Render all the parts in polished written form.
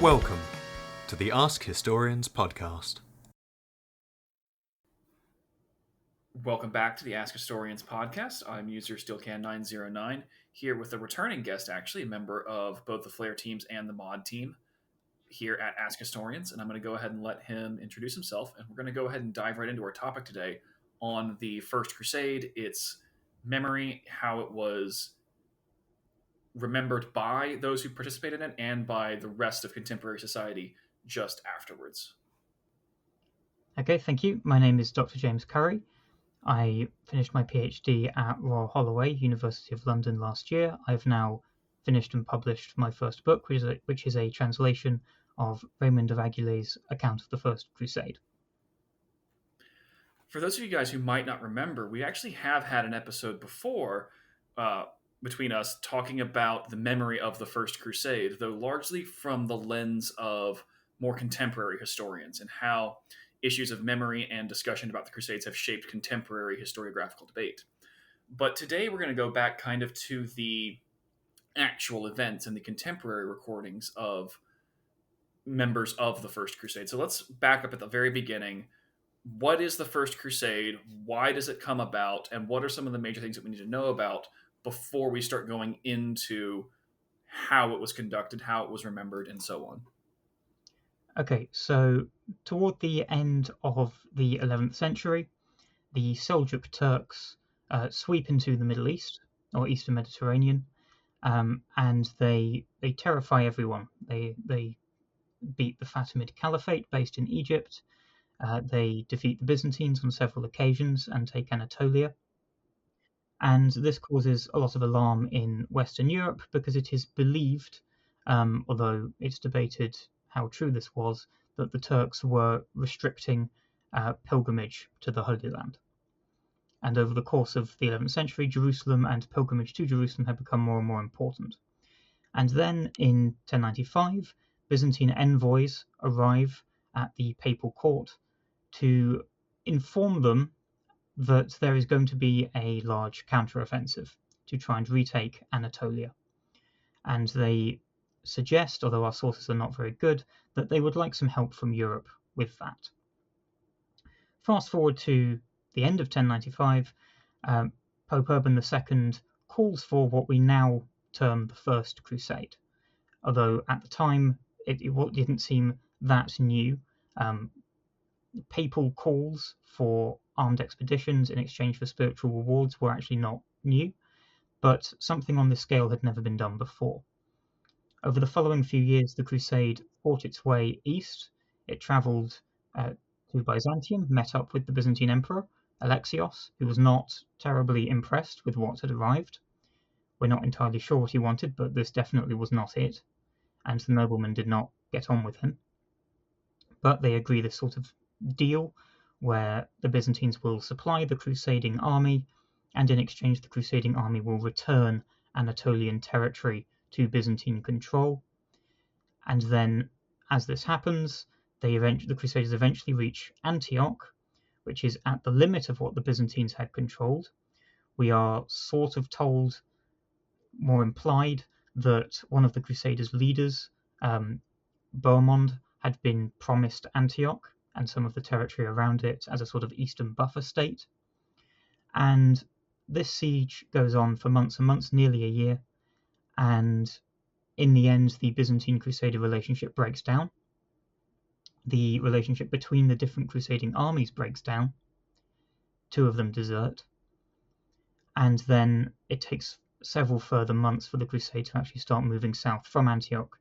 Welcome to the Ask Historians podcast. Welcome back to the Ask Historians podcast. I'm user Steelcan909, here with a returning guest, actually, a member of both the Flare teams and the mod team here at Ask Historians. And I'm going to go ahead and let him introduce himself. And we're going to go ahead and dive right into our topic today on the First Crusade, its memory, how it was remembered by those who participated in it and by the rest of contemporary society just afterwards. Okay, thank you. My name is Dr. James Curry. I finished my PhD at Royal Holloway, University of London last year. I've now finished and published my first book, which is a translation of Raymond of Aguilar's account of the First Crusade. For those of you guys who might not remember, we actually have had an episode before between us talking about the memory of the First Crusade, though largely from the lens of more contemporary historians and how issues of memory and discussion about the Crusades have shaped contemporary historiographical debate. But today we're going to go back kind of to the actual events and the contemporary recordings of members of the First Crusade. So let's back up at the very beginning. What is the First Crusade? Why does it come about? And what are some of the major things that we need to know about before we start going into how it was conducted, how it was remembered, and so on? Okay, so toward the end of the 11th century, the Seljuk Turks sweep into the Middle East, or Eastern Mediterranean, and they terrify everyone. They beat the Fatimid Caliphate based in Egypt. They defeat the Byzantines on several occasions and take Anatolia. And this causes a lot of alarm in Western Europe because it is believed, although it's debated how true this was, that the Turks were restricting pilgrimage to the Holy Land. And over the course of the 11th century, Jerusalem and pilgrimage to Jerusalem had become more and more important. And then in 1095, Byzantine envoys arrive at the papal court to inform them that there is going to be a large counteroffensive to try and retake Anatolia. And they suggest, although our sources are not very good, that they would like some help from Europe with that. Fast forward to the end of 1095, Pope Urban II calls for what we now term the First Crusade, although at the time it didn't seem that new. Papal calls for armed expeditions in exchange for spiritual rewards were actually not new, but something on this scale had never been done before. Over the following few years, the Crusade fought its way east. It travelled to Byzantium, met up with the Byzantine Emperor, Alexios, who was not terribly impressed with what had arrived. We're not entirely sure what he wanted, but this definitely was not it, and the nobleman did not get on with him. But they agree this sort of deal where the Byzantines will supply the crusading army, and in exchange the crusading army will return Anatolian territory to Byzantine control. And then, as this happens, the Crusaders eventually reach Antioch, which is at the limit of what the Byzantines had controlled. We are sort of told, more implied, that one of the Crusaders' leaders, Bohemond, had been promised Antioch and some of the territory around it as a sort of eastern buffer state. And this siege goes on for months and months, nearly a year, and in the end the Byzantine-Crusader relationship breaks down. The relationship between the different crusading armies breaks down. Two of them desert. And then it takes several further months for the crusade to actually start moving south from Antioch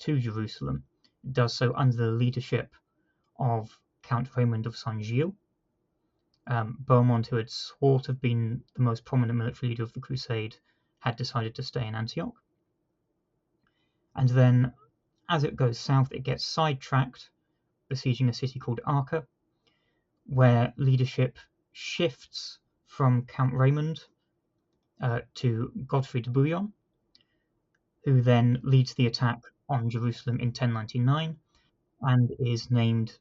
to Jerusalem. It does so under the leadership of Count Raymond of Saint-Gilles. Beaumont, who had sort of been the most prominent military leader of the crusade, had decided to stay in Antioch. And then, as it goes south, it gets sidetracked, besieging a city called Acre, where leadership shifts from Count Raymond to Godfrey de Bouillon, who then leads the attack on Jerusalem in 1099 and is named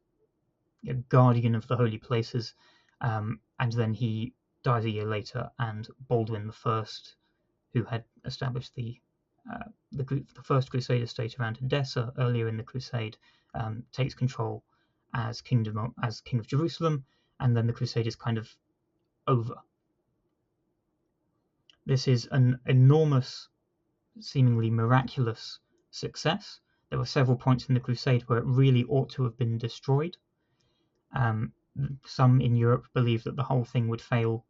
Guardian of the Holy Places, and then he dies a year later, and Baldwin I, who had established the the First Crusade estate around Edessa earlier in the Crusade takes control as king of Jerusalem, and then the Crusade is kind of over. This is an enormous, seemingly miraculous success. There were several points in the Crusade where it really ought to have been destroyed. Some in Europe believed that the whole thing would fail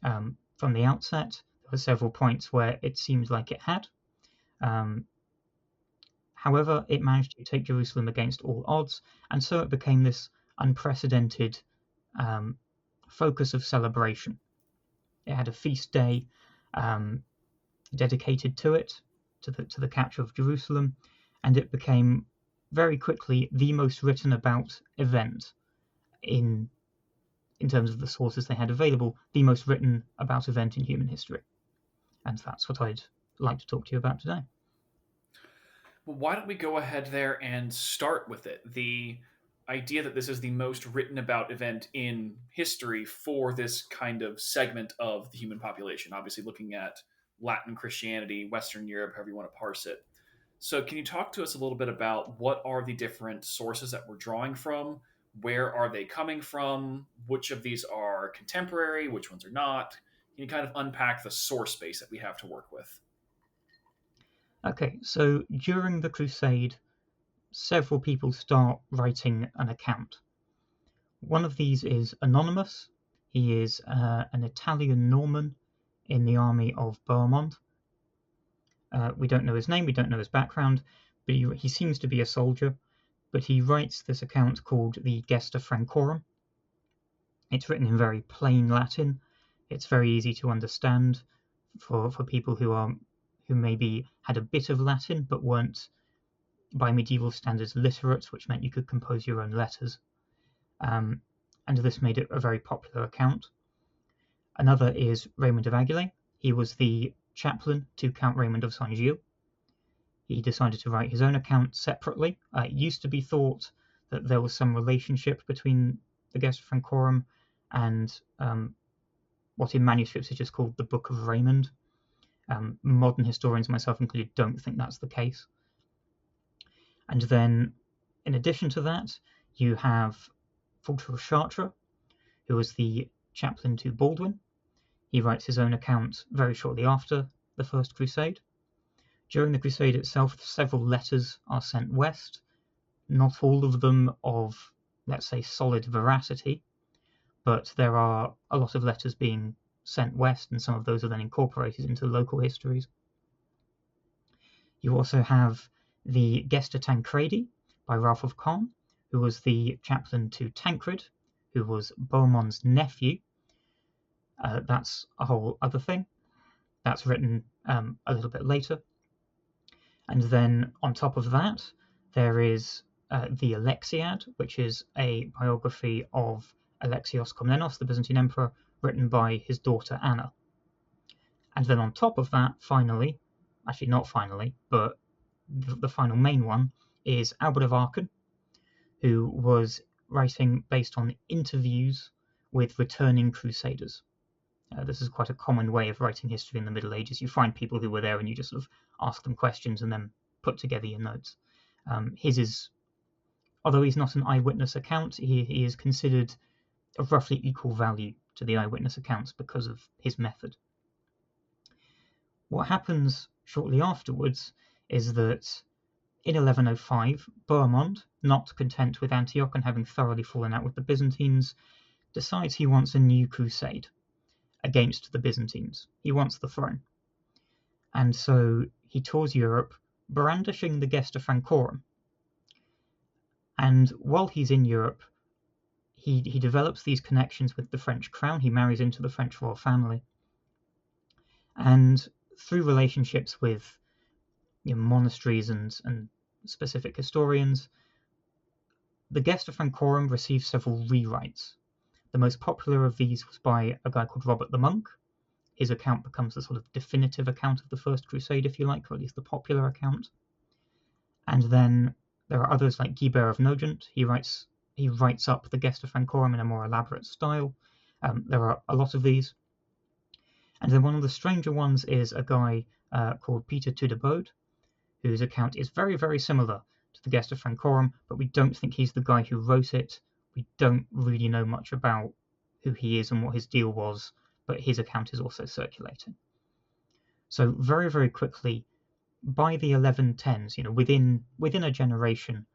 from the outset. There were several points where it seemed like it had. However, it managed to take Jerusalem against all odds, and so it became this unprecedented focus of celebration. It had a feast day dedicated to it, to the capture of Jerusalem, and it became very quickly the most written about event in terms of the sources they had available, the most written about event in human history. And that's what I'd like to talk to you about today. Well, why don't we go ahead there and start with it? The idea that this is the most written about event in history for this kind of segment of the human population, obviously looking at Latin Christianity, Western Europe, however you want to parse it. So can you talk to us a little bit about what are the different sources that we're drawing from? Where are they coming from? Which of these are contemporary? Which ones are not? Can you kind of unpack the source base that we have to work with? Okay, so during the Crusade, several people start writing an account. One of these is anonymous. He is an Italian Norman in the army of Bohemond. We don't know his name, we don't know his background, but he seems to be a soldier. But he writes this account called the Gesta Francorum. It's written in very plain Latin. It's very easy to understand for people who maybe had a bit of Latin but weren't, by medieval standards, literate, which meant you could compose your own letters. And this made it a very popular account. Another is Raymond of Aguilé. He was the chaplain to Count Raymond of Saint-Gilles. He decided to write his own account separately. It used to be thought that there was some relationship between the Gesta Francorum and what in manuscripts is just called the Book of Raymond. Modern historians, myself included, don't think that's the case. And then, in addition to that, you have Fulcher of Chartres, who was the chaplain to Baldwin. He writes his own account very shortly after the First Crusade. During the Crusade itself, several letters are sent west, not all of them of, let's say, solid veracity, but there are a lot of letters being sent west, and some of those are then incorporated into local histories. You also have the Gesta Tancredi by Ralph of Caen, who was the chaplain to Tancred, who was Bohemond's nephew. That's a whole other thing. That's written a little bit later. And then on top of that, there is the Alexiad, which is a biography of Alexios Komnenos, the Byzantine emperor, written by his daughter Anna. And then on top of that, finally, actually not finally, but the final main one is Albert of Aachen, who was writing based on interviews with returning crusaders. This is quite a common way of writing history in the Middle Ages. You find people who were there and you just sort of ask them questions and then put together your notes. His is, although he's not an eyewitness account, he is considered of roughly equal value to the eyewitness accounts because of his method. What happens shortly afterwards is that in 1105, Bohemond, not content with Antioch and having thoroughly fallen out with the Byzantines, decides he wants a new crusade against the Byzantines. He wants the throne. And so he tours Europe brandishing the Gesta Francorum. And while he's in Europe, he develops these connections with the French crown. He marries into the French royal family. And through relationships with monasteries and specific historians, the Gesta Francorum received several rewrites. The most popular of these was by a guy called Robert the Monk. His account becomes the sort of definitive account of the First Crusade, if you like, or at least the popular account. And then there are others like Guibert of Nogent. He writes up the Gesta Francorum in a more elaborate style. There are a lot of these. And And then one of the stranger ones is a guy called Peter to the Bode, whose account is very, very similar to the Gesta Francorum, but we don't think he's the guy who wrote it. We don't really know much about who he is and what his deal was, but his account is also circulating. So very, very quickly, by the 1110s, within a generation,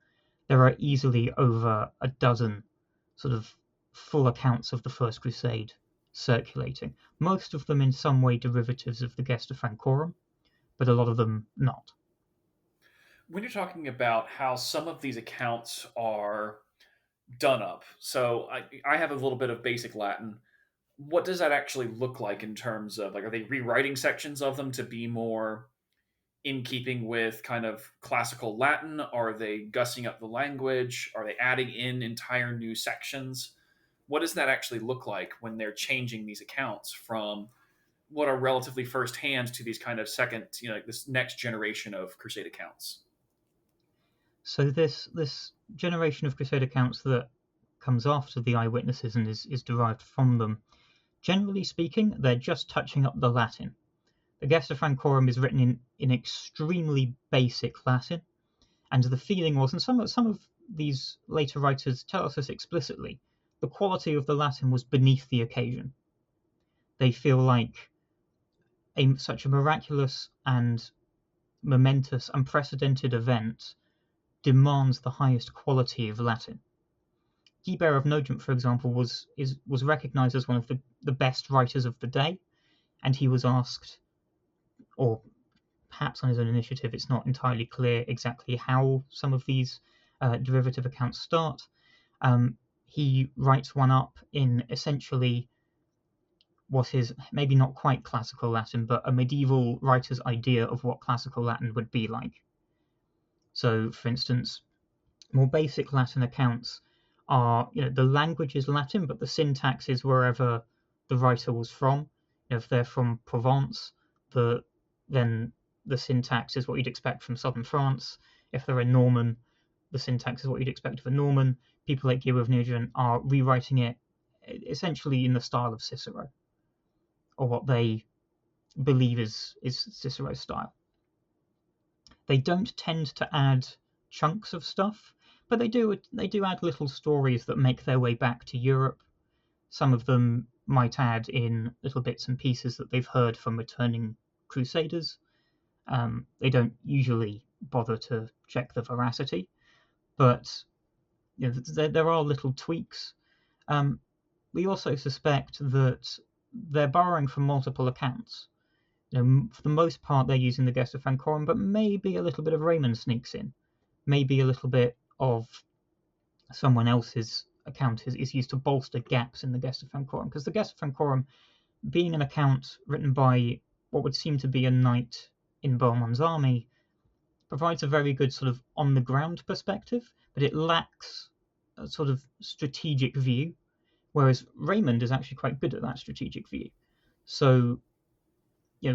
there are easily over a dozen sort of full accounts of the First Crusade circulating, most of them in some way derivatives of the Gesta Francorum, but a lot of them not. When you're talking about how some of these accounts are done up, so I have a little bit of basic Latin. What does that actually look like in terms of, like, are they rewriting sections of them to be more in keeping with kind of classical Latin? Are they gussing up the language? Are they adding in entire new sections? What does that actually look like when they're changing these accounts from what are relatively firsthand to these kind of second, like this next generation of Crusade accounts? So this generation of Crusade accounts that comes after the eyewitnesses and is derived from them, generally speaking, they're just touching up the Latin. The Gesta Francorum is written in extremely basic Latin, and the feeling was, and some of these later writers tell us this explicitly, the quality of the Latin was beneath the occasion. They feel like such a miraculous and momentous, unprecedented event demands the highest quality of Latin. Guibert of Nogent, for example, was recognized as one of the best writers of the day, and he was asked, or perhaps on his own initiative, it's not entirely clear exactly how some of these derivative accounts start. He writes one up in essentially what is maybe not quite classical Latin, but a medieval writer's idea of what classical Latin would be like. So, for instance, more basic Latin accounts are, the language is Latin, but the syntax is wherever the writer was from. If they're from Provence, then the syntax is what you'd expect from southern France. If they're a Norman, the syntax is what you'd expect of a Norman. People like Guibert of Nogent are rewriting it essentially in the style of Cicero, or what they believe is Cicero's style. They don't tend to add chunks of stuff, but they do add little stories that make their way back to Europe. Some of them might add in little bits and pieces that they've heard from returning crusaders. They don't usually bother to check the veracity, but there are little tweaks. We also suspect that they're borrowing from multiple accounts. For the most part, they're using the Gesta Francorum, but maybe a little bit of Raymond sneaks in. Maybe a little bit of someone else's account is used to bolster gaps in the Gesta Francorum, because the Gesta Francorum, being an account written by what would seem to be a knight in Bohemond's army, provides a very good sort of on-the-ground perspective, but it lacks a sort of strategic view, whereas Raymond is actually quite good at that strategic view. So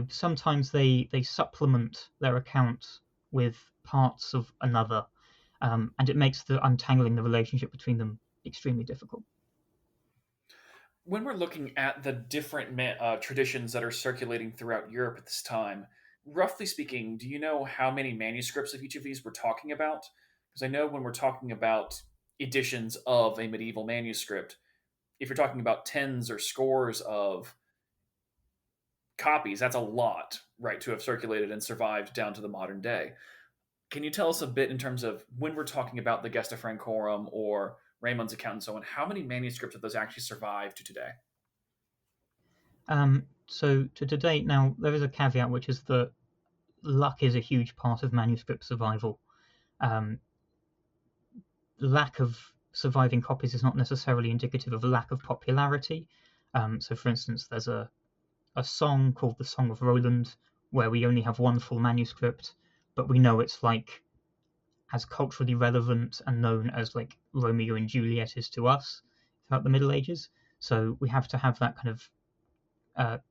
sometimes they supplement their account with parts of another, and it makes the untangling the relationship between them extremely difficult. When we're looking at the different traditions that are circulating throughout Europe at this time, roughly speaking, do you know how many manuscripts of each of these we're talking about? Because I know when we're talking about editions of a medieval manuscript, if you're talking about tens or scores of copies, that's a lot, right, to have circulated and survived down to the modern day. Can you tell us a bit in terms of when we're talking about the Gesta Francorum or Raymond's account and so on, how many manuscripts of those actually survive to today? So to date, now there is a caveat, which is that luck is a huge part of manuscript survival. Lack of surviving copies is not necessarily indicative of a lack of popularity. So for instance, there's a song called the Song of Roland, where we only have one full manuscript, but we know it's like as culturally relevant and known as like Romeo and Juliet is to us throughout the Middle Ages. So we have to have that kind of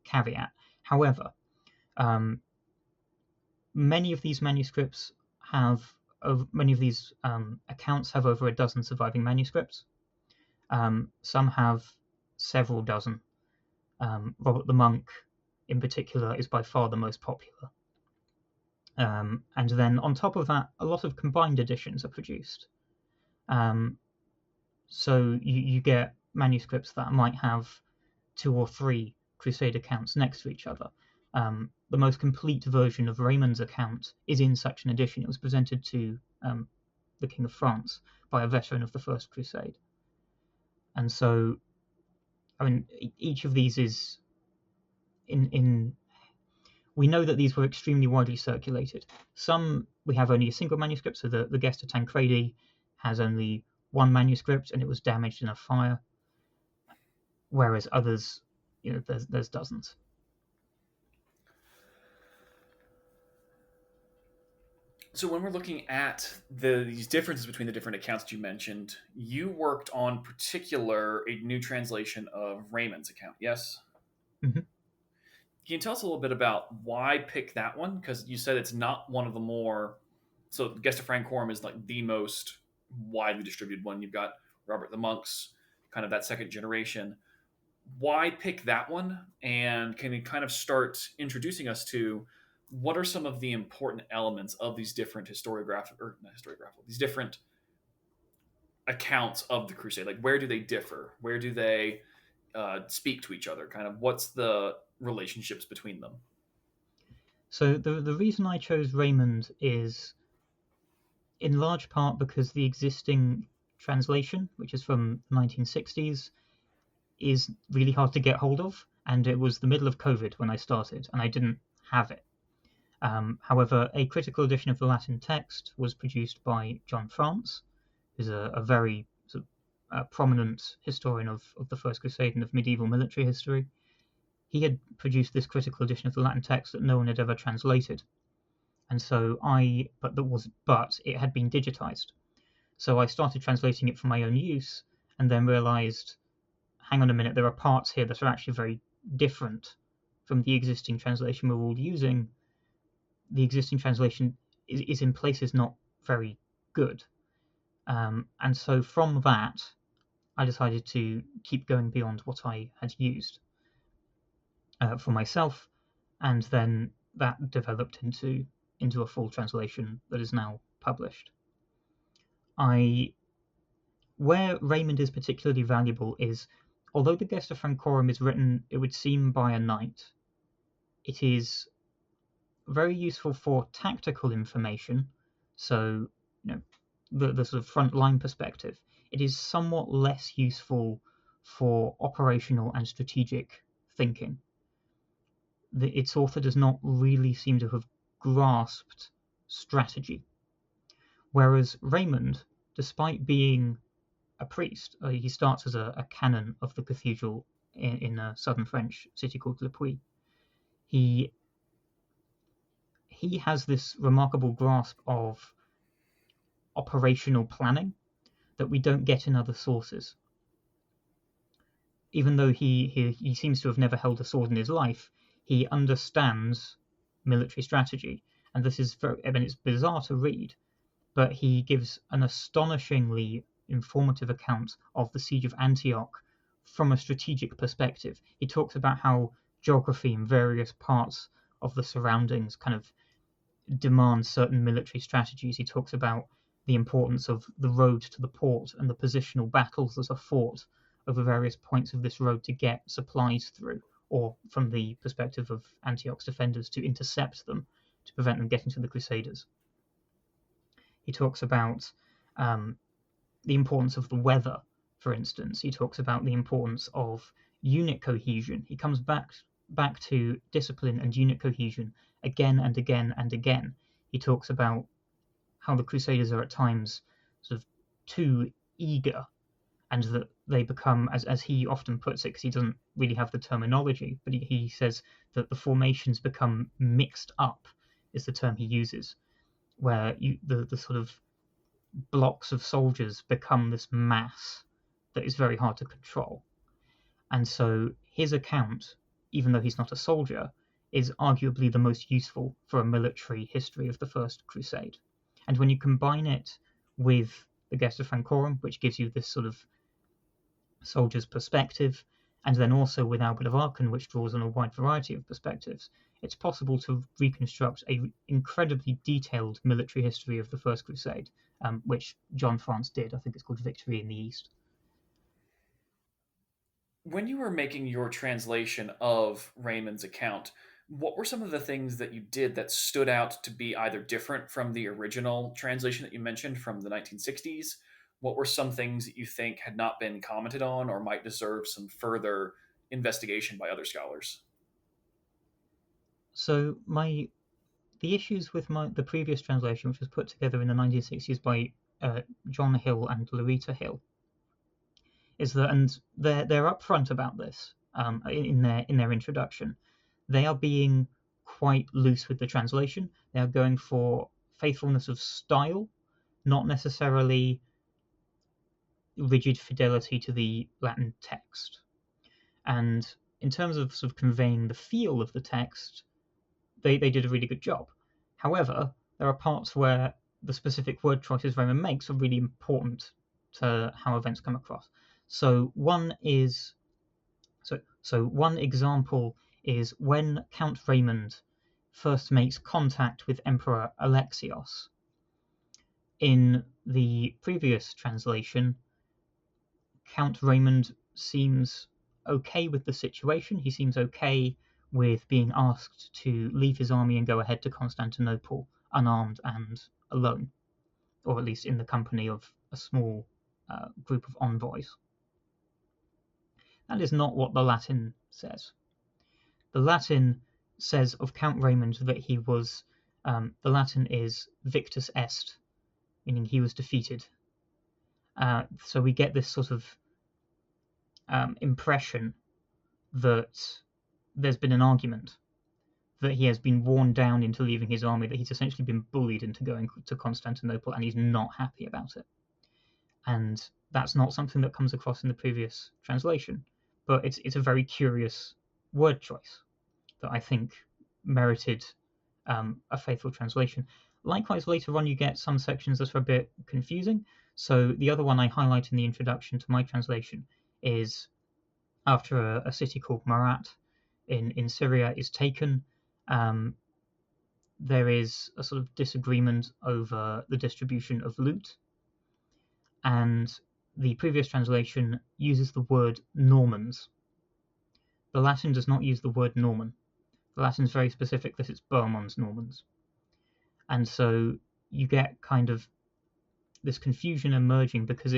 caveat. However, many of these manuscripts many of these accounts have over a dozen surviving manuscripts. Some have several dozen. Robert the Monk in particular is by far the most popular. And then on top of that, a lot of combined editions are produced. So you get manuscripts that might have 2 or 3 Crusade accounts next to each other. The most complete version of Raymond's account is in such an edition. It was presented to the King of France by a veteran of the First Crusade. And so, I mean, each of these is in we know that these were extremely widely circulated. Some we have only a single manuscript, so the Gesta Tancredi has only one manuscript and it was damaged in a fire, whereas others, there's dozens. So when we're looking at these differences between the different accounts that you mentioned, you worked on a new translation of Raymond's account, yes? Mm-hmm. Can you tell us a little bit about why pick that one? Because you said it's not one of the more... So Gesta Francorum is like the most widely distributed one. You've got Robert the Monk's, kind of that second generation. Why pick that one? And can you kind of start introducing us to what are some of the important elements of these different these different accounts of the Crusade? Like, where do they differ? Where do they speak to each other? Kind of what's the relationships between them? So the reason I chose Raymond is in large part because the existing translation, which is from the 1960s, is really hard to get hold of, and it was the middle of COVID when I started, and I didn't have it. However, a critical edition of the Latin text was produced by John France, who's a very prominent historian of the First Crusade and of medieval military history. He had produced this critical edition of the Latin text that no one had ever translated, and so but it had been digitized. So I started translating it for my own use, and then realized, hang on a minute, there are parts here that are actually very different from the existing translation we're all using. The existing translation is in places not very good. And so from that, I decided to keep going beyond what I had used for myself, and then that developed into a full translation that is now published. Where Raymond is particularly valuable is, although the Gesta Francorum is written, it would seem, by a knight, it is very useful for tactical information. So, the sort of front line perspective. It is somewhat less useful for operational and strategic thinking. Its author does not really seem to have grasped strategy. Whereas Raymond, despite being a priest, he starts as a canon of the cathedral in a southern French city called Le Puy. He has this remarkable grasp of operational planning that we don't get in other sources. Even though he seems to have never held a sword in his life, he understands military strategy, and this is it's bizarre to read, but he gives an astonishingly informative account of the siege of Antioch from a strategic perspective. He talks about how geography and various parts of the surroundings kind of demand certain military strategies. He talks about the importance of the road to the port and the positional battles that are fought over various points of this road to get supplies through, or from the perspective of Antioch's defenders, to intercept them, to prevent them getting to the Crusaders. He talks about the importance of the weather, for instance. He talks about the importance of unit cohesion. He comes back to discipline and unit cohesion again and again and again. He talks about how the Crusaders are at times sort of too eager, and that they become, as he often puts it, because he doesn't really have the terminology, but he says that the formations become mixed up, is the term he uses, where the sort of blocks of soldiers become this mass that is very hard to control. And so his account, even though he's not a soldier, is arguably the most useful for a military history of the First Crusade. And when you combine it with the Gesta Francorum, which gives you this sort of soldier's perspective, and then also with Albert of Aachen, which draws on a wide variety of perspectives, it's possible to reconstruct an incredibly detailed military history of the First Crusade, which John France did. I think it's called Victory in the East. When you were making your translation of Raymond's account, what were some of the things that you did that stood out to be either different from the original translation that you mentioned from the 1960s? What were some things that you think had not been commented on or might deserve some further investigation by other scholars? So the issues with the previous translation, which was put together in the 1960s by John Hill and Loretta Hill, is that, and they're upfront about this in their introduction. They are being quite loose with the translation. They are going for faithfulness of style, not necessarily rigid fidelity to the Latin text. And in terms of sort of conveying the feel of the text, they did a really good job. However, there are parts where the specific word choices Raymond makes are really important to how events come across. So one example is when Count Raymond first makes contact with Emperor Alexios. In the previous translation, Count Raymond seems okay with the situation. He seems okay with being asked to leave his army and go ahead to Constantinople unarmed and alone, or at least in the company of a small group of envoys. That is not what the Latin says. The Latin says of Count Raymond that he was, the Latin is victus est, meaning he was defeated. So we get this sort of impression that there's been an argument, that he has been worn down into leaving his army, that he's essentially been bullied into going to Constantinople, and he's not happy about it. And that's not something that comes across in the previous translation, but it's a very curious word choice that I think merited a faithful translation. Likewise, later on you get some sections that are a bit confusing. So the other one I highlight in the introduction to my translation is after a city called Marat in Syria is taken, there is a sort of disagreement over the distribution of loot, and the previous translation uses the word Normans. The Latin does not use the word Norman. The Latin is very specific that it's Bohemond's Normans. And so you get kind of this confusion emerging, because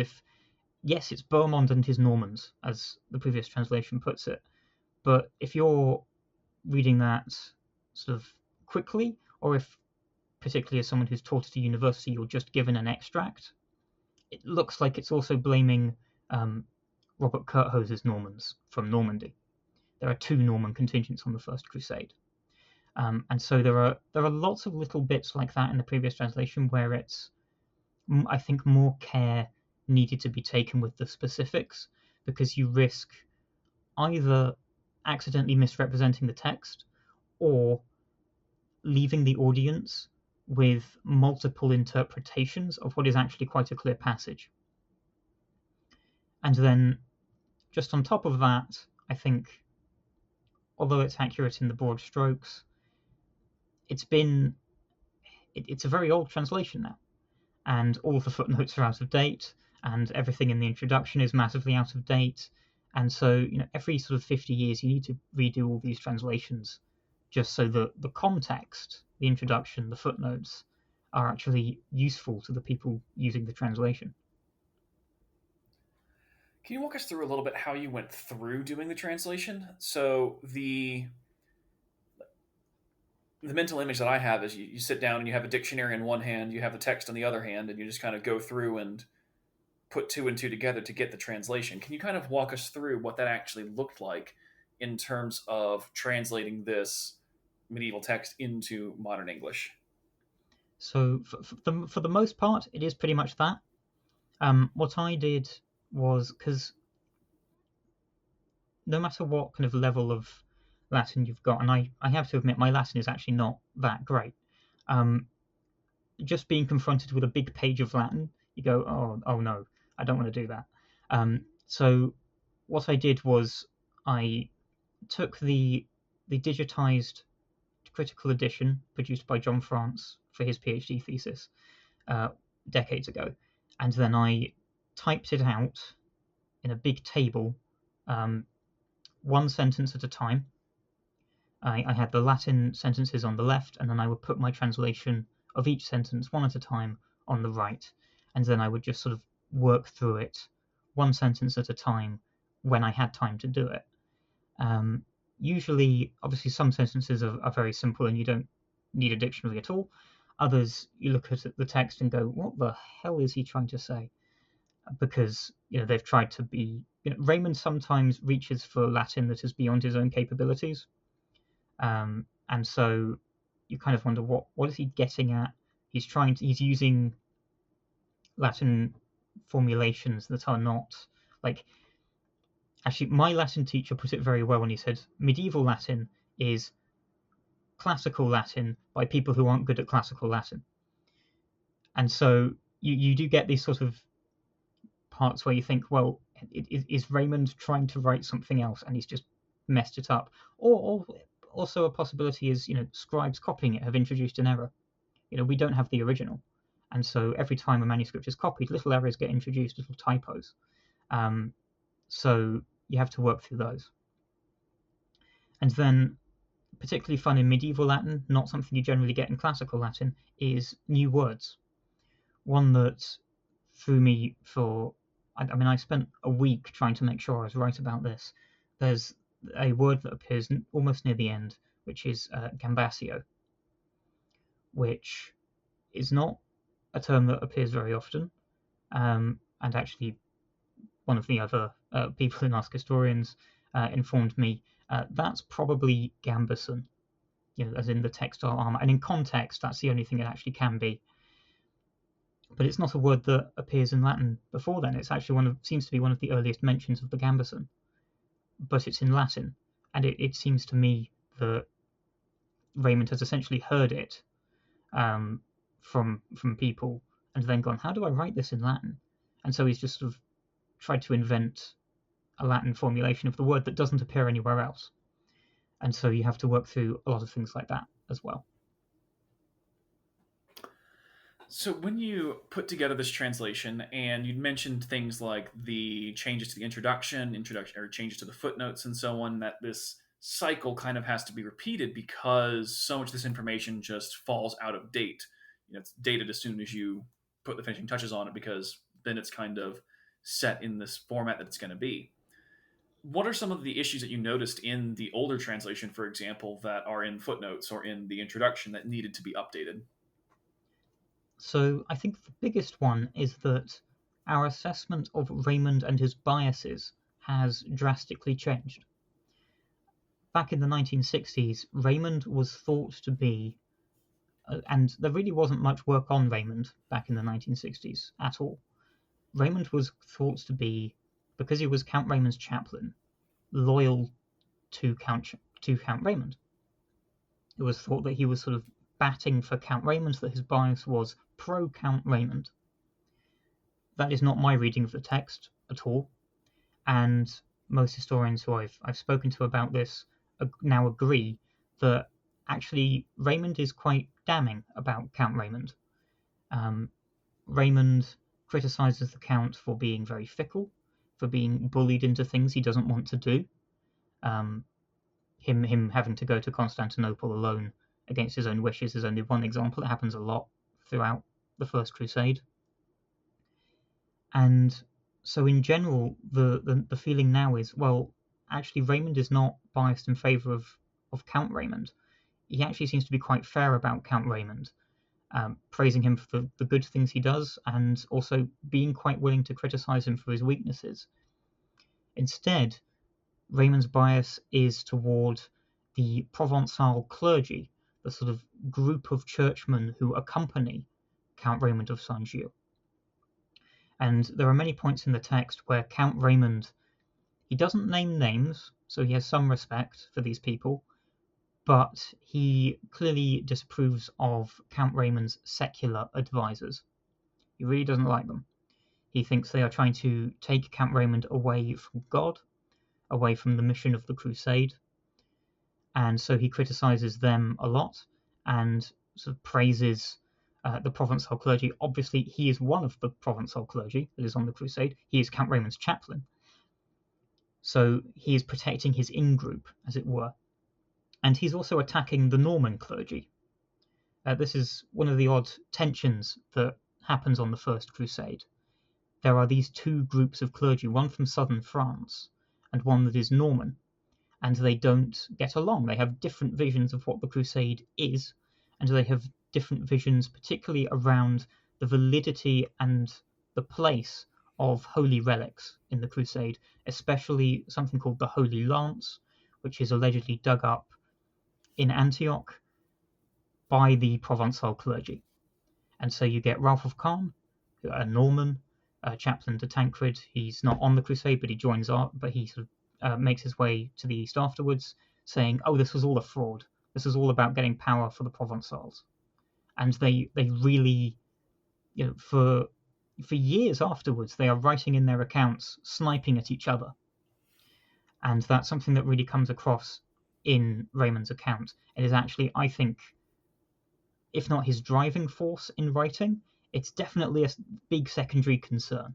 yes, it's Bohemond and his Normans, as the previous translation puts it, but if you're reading that sort of quickly, or if, particularly as someone who's taught at a university, you're just given an extract, it looks like it's also blaming Robert Curthose's Normans from Normandy. There are two Norman contingents on the First Crusade. And so there are lots of little bits like that in the previous translation where it's, I think, more care needed to be taken with the specifics, because you risk either accidentally misrepresenting the text or leaving the audience with multiple interpretations of what is actually quite a clear passage. And then just on top of that, I think, although it's accurate in the broad strokes, it's a very old translation now, and all of the footnotes are out of date, and everything in the introduction is massively out of date. And so, every sort of 50 years, you need to redo all these translations just so that the context, the introduction, the footnotes are actually useful to the people using the translation. Can you walk us through a little bit how you went through doing the translation? So the mental image that I have is you sit down and you have a dictionary in one hand, you have the text on the other hand, and you just kind of go through and put two and two together to get the translation. Can you kind of walk us through what that actually looked like in terms of translating this medieval text into modern English? So for the most part, it is pretty much that. What I did was, because no matter what kind of level of Latin you've got, and I have to admit my Latin is actually not that great, just being confronted with a big page of Latin, you go, oh no, I don't want to do that. So what I did was I took the digitized critical edition produced by John France for his PhD thesis decades ago, and then I typed it out in a big table, one sentence at a time. I had the Latin sentences on the left, and then I would put my translation of each sentence one at a time on the right, and then I would just sort of work through it one sentence at a time when I had time to do it. Usually, obviously, some sentences are very simple and you don't need a dictionary at all. Others, you look at the text and go, what the hell is he trying to say? Because they've tried to be... Raymond sometimes reaches for Latin that is beyond his own capabilities. And so you kind of wonder, what is he getting at? He's using Latin formulations that are not... Actually, my Latin teacher put it very well when he said medieval Latin is classical Latin by people who aren't good at classical Latin. And so you do get these sort of parts where you think, well, is Raymond trying to write something else and he's just messed it up? Or also a possibility is, scribes copying it have introduced an error. We don't have the original. And so every time a manuscript is copied, little errors get introduced, little typos. So you have to work through those. And then, particularly fun in medieval Latin, not something you generally get in classical Latin, is new words. One that threw me for... I spent a week trying to make sure I was right about this. There's a word that appears almost near the end, which is gambasio, which is not a term that appears very often, and actually one of the other people in Ask Historians informed me that's probably gambeson, as in the textile armor. And in context, that's the only thing it actually can be. But it's not a word that appears in Latin before then. It's actually seems to be one of the earliest mentions of the gambeson. But it's in Latin, and it seems to me that Raymond has essentially heard it from people and then gone, how do I write this in Latin? And so he's just sort of tried to invent a Latin formulation of the word that doesn't appear anywhere else. And so you have to work through a lot of things like that as well. So when you put together this translation, and you mentioned things like the changes to the introduction, or changes to the footnotes and so on, that this cycle kind of has to be repeated because so much of this information just falls out of date. It's dated as soon as you put the finishing touches on it, because then it's kind of set in this format that it's going to be. What are some of the issues that you noticed in the older translation, for example, that are in footnotes or in the introduction that needed to be updated? So I think the biggest one is that our assessment of Raymond and his biases has drastically changed. Back in the 1960s, Raymond was thought to be, and there really wasn't much work on Raymond back in the 1960s at all. Raymond was thought to be, because he was Count Raymond's chaplain, loyal to Count Raymond. It was thought that he was sort of batting for Count Raymond, that his bias was pro-Count Raymond. That is not my reading of the text at all, and most historians who I've spoken to about this now agree that actually Raymond is quite damning about Count Raymond. Raymond criticizes the Count for being very fickle, for being bullied into things he doesn't want to do. Him having to go to Constantinople alone against his own wishes is only one example. It happens a lot throughout the First Crusade. And so in general, the feeling now is, well, actually Raymond is not biased in favour of Count Raymond. He actually seems to be quite fair about Count Raymond, praising him for the good things he does, and also being quite willing to criticise him for his weaknesses. Instead, Raymond's bias is toward the Provençal clergy, the sort of group of churchmen who accompany Count Raymond of Saint-Gilles. And there are many points in the text where Count Raymond, he doesn't name names, so he has some respect for these people, but he clearly disapproves of Count Raymond's secular advisors. He really doesn't like them. He thinks they are trying to take Count Raymond away from God, away from the mission of the crusade. And so he criticizes them a lot and sort of praises the Provençal clergy. Obviously, he is one of the Provençal clergy that is on the crusade. He is Count Raymond's chaplain. So he is protecting his in-group, as it were. And he's also attacking the Norman clergy. This is one of the odd tensions that happens on the First Crusade. There are these two groups of clergy, one from southern France and one that is Norman, and they don't get along. They have different visions of what the crusade is, and they have different visions, particularly around the validity and the place of holy relics in the crusade, especially something called the Holy Lance, which is allegedly dug up in Antioch by the Provençal clergy. And so you get Ralph of Caen, a Norman, chaplain to Tancred. He's not on the crusade, but he joins up, but he sort of makes his way to the east afterwards, saying, oh, this was all a fraud. This is all about getting power for the Provençals. And they really, for years afterwards, they are writing in their accounts, sniping at each other. And that's something that really comes across in Raymond's account. It is actually, I think, if not his driving force in writing, it's definitely a big secondary concern.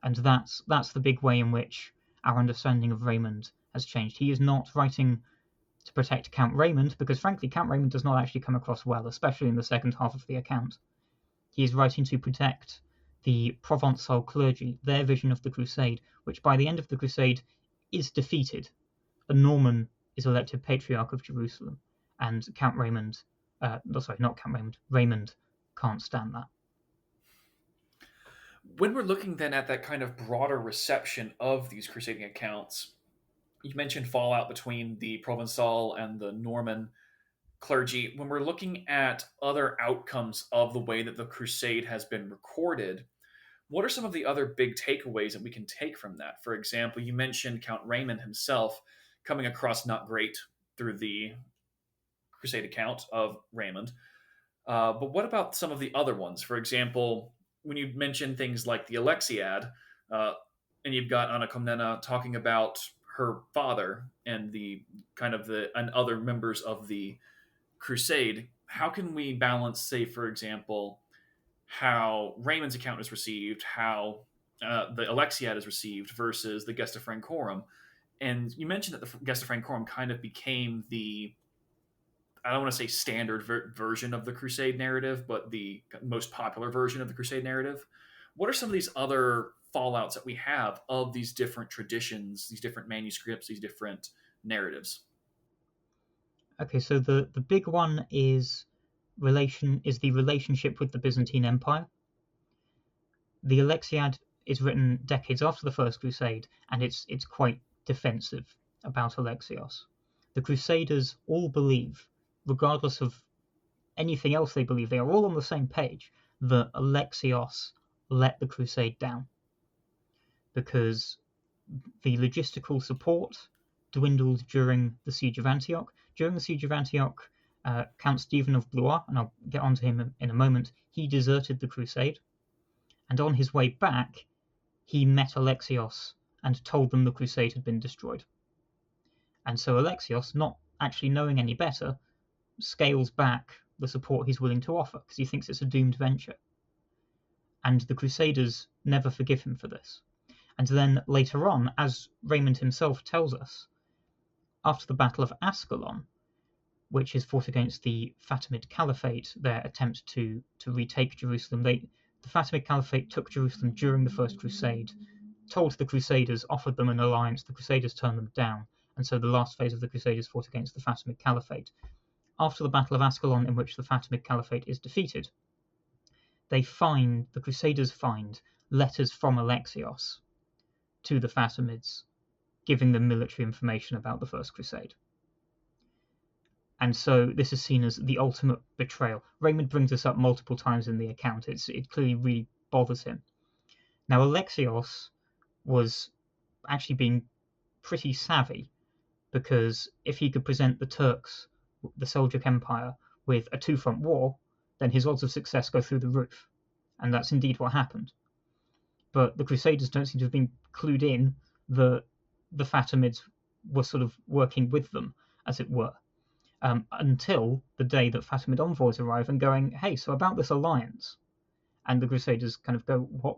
And that's the big way in which our understanding of Raymond has changed. He is not writing to protect Count Raymond, because frankly, Count Raymond does not actually come across well, especially in the second half of the account. He is writing to protect the Provençal clergy, their vision of the Crusade, which by the end of the Crusade is defeated. A Norman is elected Patriarch of Jerusalem, and Count Raymond, Raymond can't stand that. When we're looking then at that kind of broader reception of these crusading accounts, you mentioned fallout between the Provençal and the Norman clergy. When we're looking at other outcomes of the way that the crusade has been recorded, what are some of the other big takeaways that we can take from that? For example, you mentioned Count Raymond himself coming across not great through the crusade account of Raymond. But what about some of the other ones? For example, when you mention things like the Alexiad, and you've got Anna Komnena talking about her father and and other members of the crusade, how can we balance, say, for example, how Raymond's account is received, how the Alexiad is received versus the Gesta Francorum? And you mentioned that the Gesta Francorum kind of became I don't want to say standard version of the Crusade narrative, but the most popular version of the Crusade narrative. What are some of these other fallouts that we have of these different traditions, these different manuscripts, these different narratives? Okay, so the big one is the relationship with the Byzantine Empire. The Alexiad is written decades after the First Crusade, and it's quite defensive about Alexios. The Crusaders all believe, regardless of anything else they believe, they are all on the same page, that Alexios let the crusade down because the logistical support dwindled during the Siege of Antioch. During the Siege of Antioch, Count Stephen of Blois, and I'll get onto him in a moment, he deserted the crusade, and on his way back, he met Alexios and told them the crusade had been destroyed. And so Alexios, not actually knowing any better, scales back the support he's willing to offer because he thinks it's a doomed venture. And the Crusaders never forgive him for this. And then later on, as Raymond himself tells us, after the Battle of Ascalon, which is fought against the Fatimid Caliphate, their attempt to retake Jerusalem, the Fatimid Caliphate took Jerusalem during the First Crusade, told the Crusaders, offered them an alliance, the Crusaders turned them down, and so the last phase of the Crusaders fought against the Fatimid Caliphate. After the Battle of Ascalon, in which the Fatimid Caliphate is defeated, the Crusaders find letters from Alexios to the Fatimids, giving them military information about the First Crusade. And so this is seen as the ultimate betrayal. Raymond brings this up multiple times in the account. It clearly really bothers him. Now, Alexios was actually being pretty savvy, because if he could present the Turks, the Seljuk Empire, with a two-front war, then his odds of success go through the roof. And that's indeed what happened. But the Crusaders don't seem to have been clued in that the Fatimids were sort of working with them, as it were, until the day that Fatimid envoys arrive and going, hey, so about this alliance. And the Crusaders kind of go, what?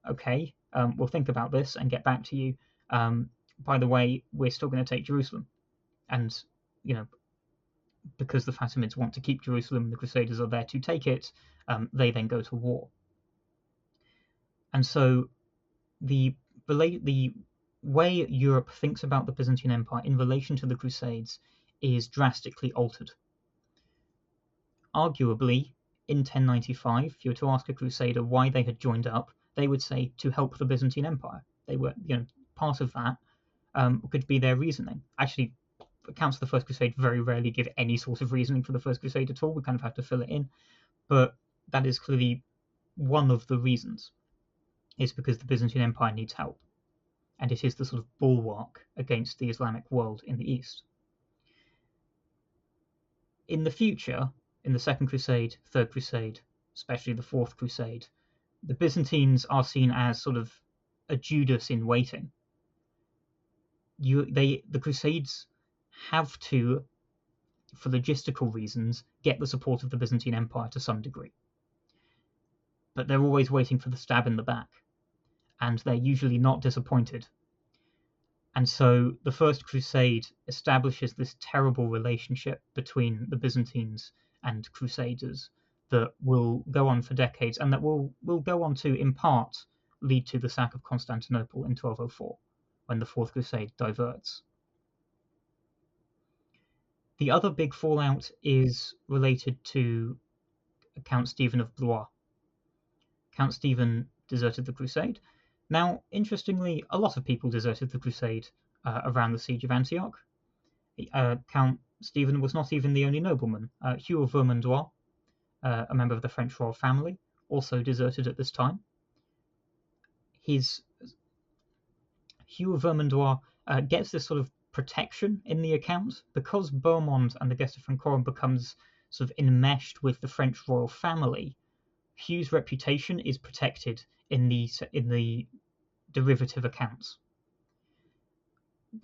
Okay, we'll think about this and get back to you. By the way, we're still going to take Jerusalem. And, because the Fatimids want to keep Jerusalem, the Crusaders are there to take it, they then go to war. And so the way Europe thinks about the Byzantine Empire in relation to the Crusades is drastically altered. Arguably, in 1095, if you were to ask a Crusader why they had joined up, they would say to help the Byzantine Empire. They were, part of that could be their reasoning. Actually, accounts of the First Crusade very rarely give any sort of reasoning for the First Crusade at all. We kind of have to fill it in. But that is clearly one of the reasons, is because the Byzantine Empire needs help. And it is the sort of bulwark against the Islamic world in the East. In the future, in the Second Crusade, Third Crusade, especially the Fourth Crusade, the Byzantines are seen as sort of a Judas in waiting. The Crusades have to, for logistical reasons, get the support of the Byzantine Empire to some degree. But they're always waiting for the stab in the back, and they're usually not disappointed. And so the First Crusade establishes this terrible relationship between the Byzantines and Crusaders that will go on for decades, and that will go on to, in part, lead to the sack of Constantinople in 1204, when the Fourth Crusade diverts. The other big fallout is related to Count Stephen of Blois. Count Stephen deserted the Crusade. Now, interestingly, a lot of people deserted the Crusade around the siege of Antioch. Count Stephen was not even the only nobleman. Hugh of Vermandois, a member of the French royal family, also deserted at this time. Hugh of Vermandois gets this sort of protection in the account because Beaumont and the Gesta Francorum becomes sort of enmeshed with the French royal family. Hugh's reputation is protected in the derivative accounts.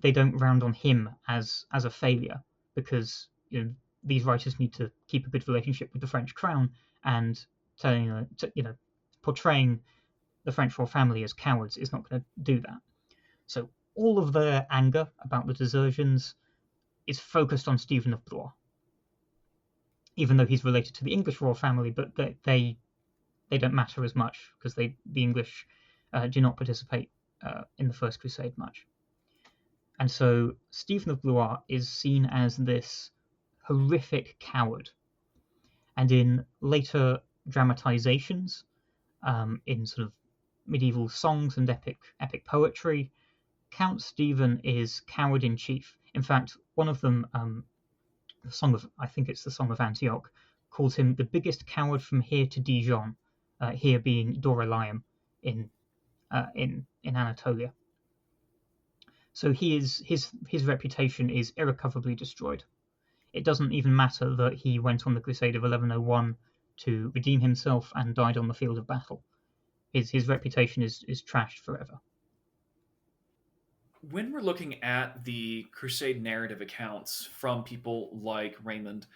They don't round on him as a failure, because these writers need to keep a good relationship with the French crown, and portraying the French royal family as cowards is not going to do that. So all of their anger about the desertions is focused on Stephen of Blois, even though he's related to the English royal family, but they don't matter as much because the English do not participate in the First Crusade much. And so Stephen of Blois is seen as this horrific coward. And in later dramatizations, in sort of medieval songs and epic poetry, Count Stephen is coward in chief. In fact, one of them, I think it's the Song of Antioch, calls him the biggest coward from here to Dijon, here being Dorylaeum in Anatolia. So his reputation is irrecoverably destroyed. It doesn't even matter that he went on the Crusade of 1101 to redeem himself and died on the field of battle. His reputation is trashed forever. When we're looking at the Crusade narrative accounts from people like Raymond,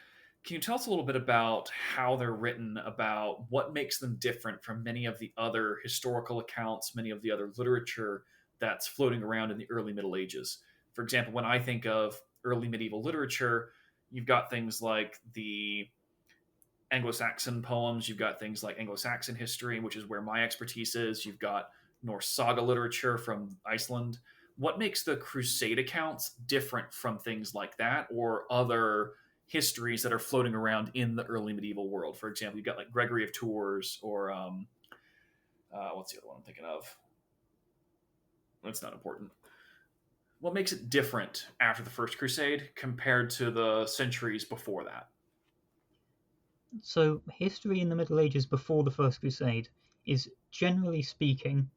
can you tell us a little bit about how they're written, about what makes them different from many of the other historical accounts, many of the other literature that's floating around in the early Middle Ages? For example, when I think of early medieval literature, you've got things like the Anglo-Saxon poems, you've got things like Anglo-Saxon history, which is where my expertise is, you've got Norse saga literature from Iceland. What makes the Crusade accounts different from things like that or other histories that are floating around in the early medieval world? For example, you've got like Gregory of Tours or what's the other one I'm thinking of? That's not important. What makes it different after the First Crusade compared to the centuries before that? So history in the Middle Ages before the First Crusade is, generally speaking,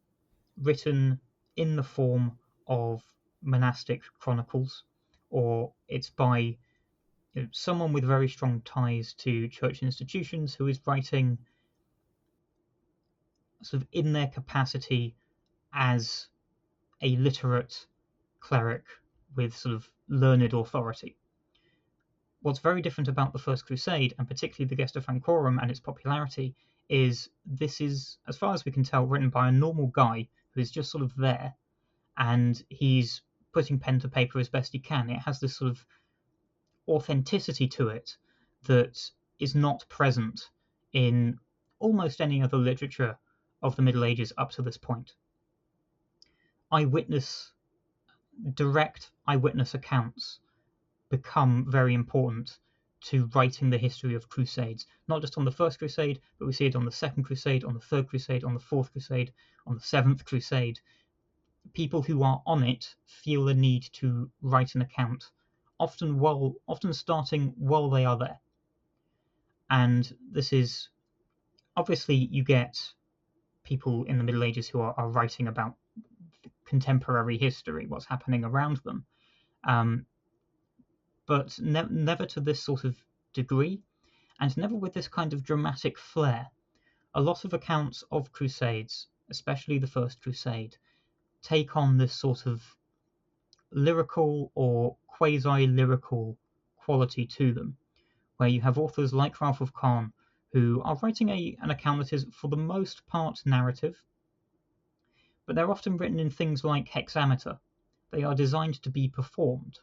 written in the form of monastic chronicles, or it's by someone with very strong ties to church institutions who is writing sort of in their capacity as a literate cleric with sort of learned authority. What's very different about the First Crusade, and particularly the Gesta Francorum and its popularity, is this is, as far as we can tell, written by a normal guy who is just sort of there, and he's putting pen to paper as best he can. It has this sort of authenticity to it that is not present in almost any other literature of the Middle Ages up to this point. Direct eyewitness accounts become very important to writing the history of Crusades, not just on the First Crusade, but we see it on the Second Crusade, on the Third Crusade, on the Fourth Crusade, on the Seventh Crusade. People who are on it feel the need to write an account, often starting while they are there. And this is, obviously, you get people in the Middle Ages who are writing about contemporary history, what's happening around them. But never to this sort of degree, and never with this kind of dramatic flair. A lot of accounts of Crusades, especially the First Crusade, take on this sort of lyrical or quasi-lyrical quality to them, where you have authors like Ralph of Kahn who are writing an account that is, for the most part, narrative, but they're often written in things like hexameter. They are designed to be performed.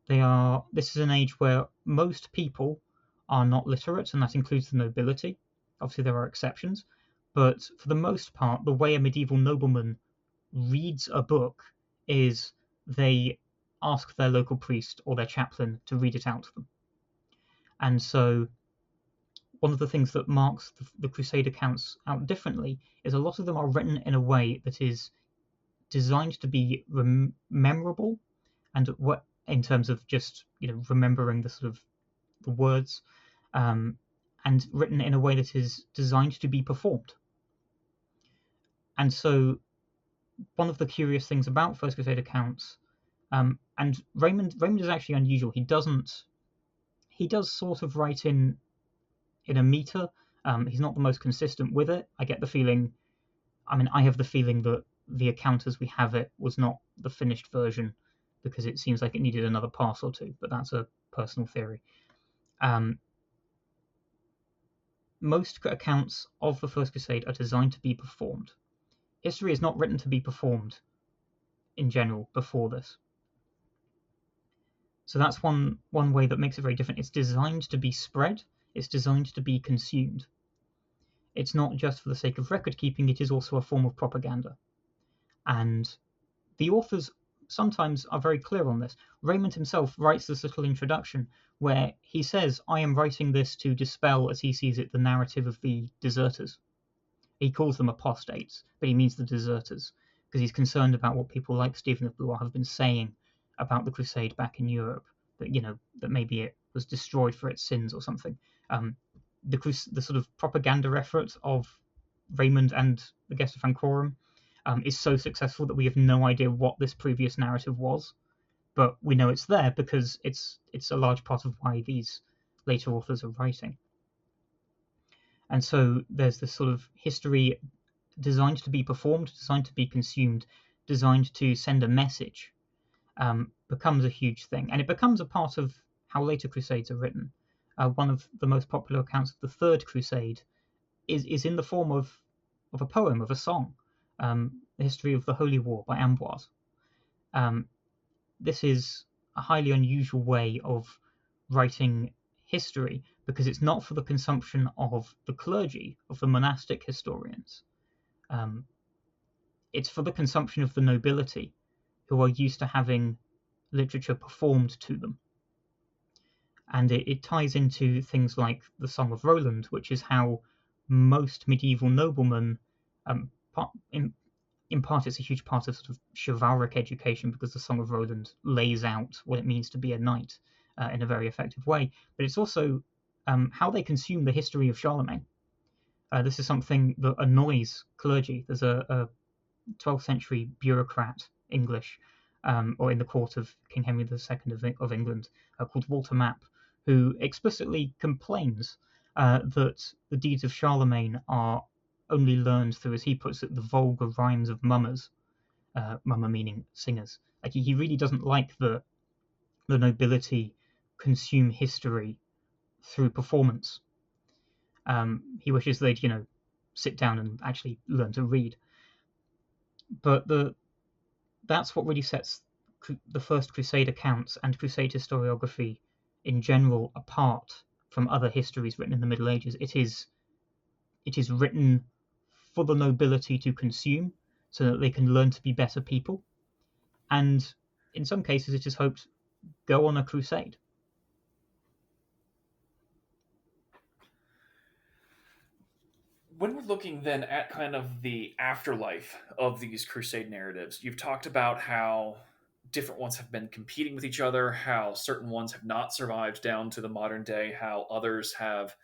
This is an age where most people are not literate, and that includes the nobility. Obviously, there are exceptions, but for the most part, the way a medieval nobleman reads a book is they ask their local priest or their chaplain to read it out to them. And so one of the things that marks the Crusade accounts out differently is a lot of them are written in a way that is designed to be memorable, and what in terms of just remembering the sort of the words, and written in a way that is designed to be performed. And so one of the curious things about First Crusade accounts, and Raymond is actually unusual. He does sort of write in a meter. He's not the most consistent with it. I have the feeling that the account as we have it was not the finished version, because it seems like it needed another pass or two, but that's a personal theory. Most accounts of the First Crusade are designed to be performed. History is not written to be performed in general before this. So that's one way that makes it very different. It's designed to be spread. It's designed to be consumed. It's not just for the sake of record keeping, it is also a form of propaganda. And the authors sometimes are very clear on this. Raymond himself writes this little introduction where he says, I am writing this to dispel, as he sees it, the narrative of the deserters. He calls them apostates, but he means the deserters, because he's concerned about what people like Stephen of Blois have been saying about the Crusade back in Europe, that maybe it was destroyed for its sins or something. The sort of propaganda effort of Raymond and the Gesta Francorum is so successful that we have no idea what this previous narrative was, but we know it's there because it's a large part of why these later authors are writing. And so there's this sort of history designed to be performed, designed to be consumed, designed to send a message, becomes a huge thing. And it becomes a part of how later Crusades are written. One of the most popular accounts of the Third Crusade is in the form of a poem, of a song, The History of the Holy War by Amboise. This is a highly unusual way of writing history, because it's not for the consumption of the clergy, of the monastic historians. It's for the consumption of the nobility, who are used to having literature performed to them. And it ties into things like the Song of Roland, which is how most medieval noblemen, in part it's a huge part of sort of chivalric education, because the Song of Roland lays out what it means to be a knight in a very effective way, but it's also how they consume the history of Charlemagne. This is something that annoys clergy. There's a 12th century bureaucrat, English, or in the court of King Henry II of England, called Walter Map, who explicitly complains that the deeds of Charlemagne are only learned through, as he puts it, the vulgar rhymes of mummers, mummer meaning singers, Like he really doesn't like the nobility consume history through performance. He wishes they'd, sit down and actually learn to read. But that's what really sets the First Crusade accounts and Crusade historiography in general apart from other histories written in the Middle Ages. It is written for the nobility to consume so that they can learn to be better people. And in some cases, it is hoped go on a crusade. When we're looking then at kind of the afterlife of these crusade narratives, you've talked about how different ones have been competing with each other, how certain ones have not survived down to the modern day, how others have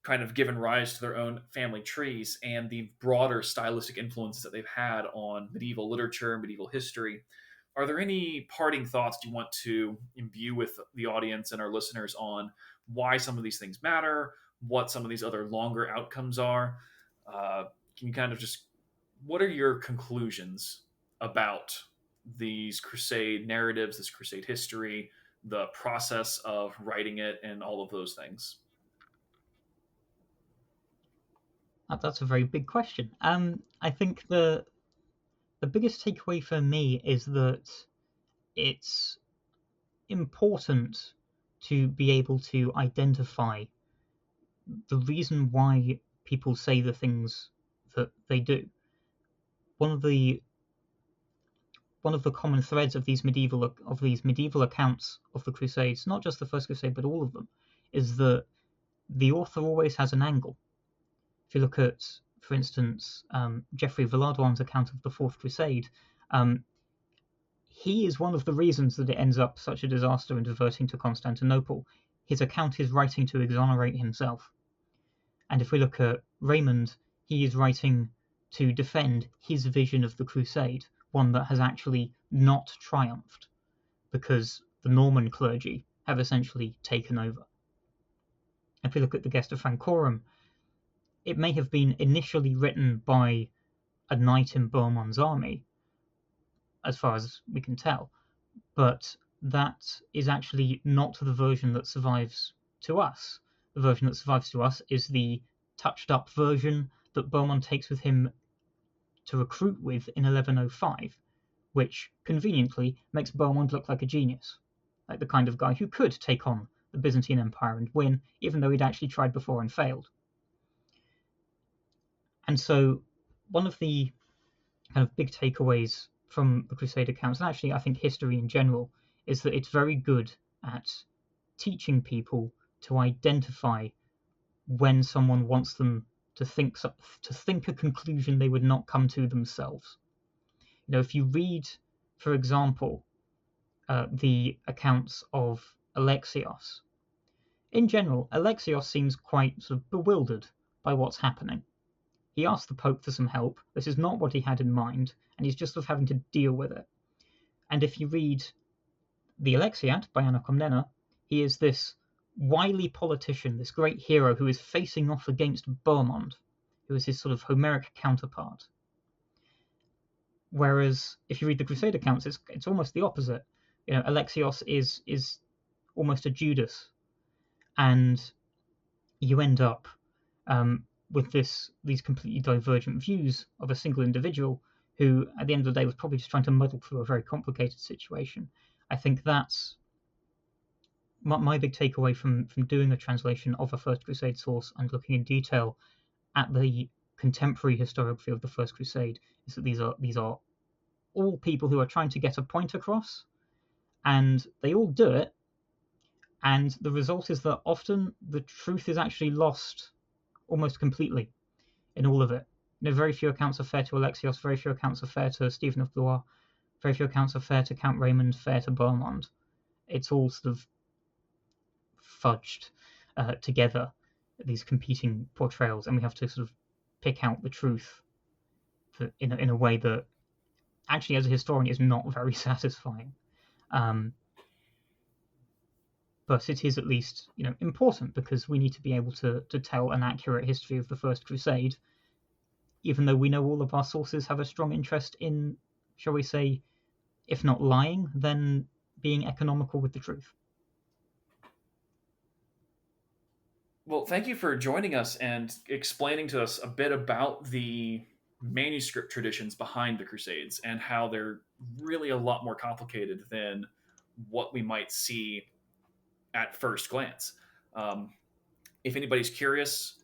kind of given rise to their own family trees, and the broader stylistic influences that they've had on medieval literature, medieval history. Are there any parting thoughts you want to imbue with the audience and our listeners on why some of these things matter, what some of these other longer outcomes are? Can you kind of just, what are your conclusions about these crusade narratives, this crusade history, the process of writing it, and all of those things? That's a very big question. I think the biggest takeaway for me is that it's important to be able to identify the reason why people say the things that they do. One of the common threads of these medieval accounts of the Crusades, not just the First Crusade but all of them, is that the author always has an angle. If you look at, for instance, Geoffrey Villardouin's account of the Fourth Crusade, he is one of the reasons that it ends up such a disaster and diverting to Constantinople. His account is writing to exonerate himself. And if we look at Raymond, he is writing to defend his vision of the Crusade, one that has actually not triumphed, because the Norman clergy have essentially taken over. If we look at the Gesta Francorum, it may have been initially written by a knight in Bohemond's army, as far as we can tell, but that is actually not the version that survives to us. The version that survives to us is the touched-up version that Bohemond takes with him to recruit with in 1105, which conveniently makes Bohemond look like a genius, like the kind of guy who could take on the Byzantine Empire and win, even though he'd actually tried before and failed. And so one of the kind of big takeaways from the Crusade accounts, and actually I think history in general, is that it's very good at teaching people to identify when someone wants them to think a conclusion they would not come to themselves. If you read, for example, the accounts of Alexios, in general, Alexios seems quite sort of bewildered by what's happening. He asked the Pope for some help. This is not what he had in mind, and he's just sort of having to deal with it. And if you read the Alexiad by Anna Komnena, he is this wily politician, this great hero who is facing off against Bohemond, who is his sort of Homeric counterpart. Whereas if you read the Crusade accounts, it's almost the opposite. Alexios is almost a Judas, and you end up with these completely divergent views of a single individual who, at the end of the day, was probably just trying to muddle through a very complicated situation. I think that's my big takeaway from doing a translation of a First Crusade source and looking in detail at the contemporary historiography of the First Crusade, is that these are all people who are trying to get a point across, and they all do it, and the result is that often the truth is actually lost almost completely in all of it. Very few accounts are fair to Alexios, very few accounts are fair to Stephen of Blois, very few accounts are fair to Count Raymond, fair to Bohemond. It's all sort of fudged together, these competing portrayals, and we have to sort of pick out the truth in a way that actually, as a historian, is not very satisfying. But it is at least important, because we need to be able to tell an accurate history of the First Crusade, even though we know all of our sources have a strong interest in, shall we say, if not lying, then being economical with the truth. Well, thank you for joining us and explaining to us a bit about the manuscript traditions behind the Crusades and how they're really a lot more complicated than what we might see at first glance. If anybody's curious,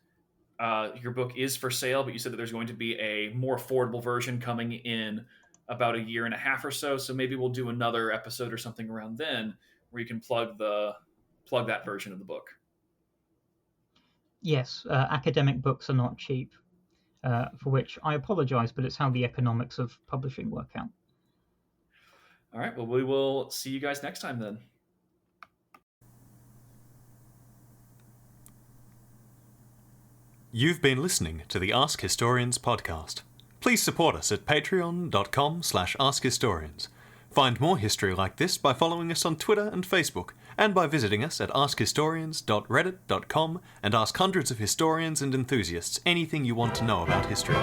your book is for sale, but you said that there's going to be a more affordable version coming in about a year and a half or so. So maybe we'll do another episode or something around then where you can plug that version of the book. Yes, academic books are not cheap, for which I apologize, but it's how the economics of publishing work out. All right. Well, we will see you guys next time then. You've been listening to the Ask Historians podcast. Please support us at patreon.com/askhistorians. Find more history like this by following us on Twitter and Facebook, and by visiting us at askhistorians.reddit.com and ask hundreds of historians and enthusiasts anything you want to know about history.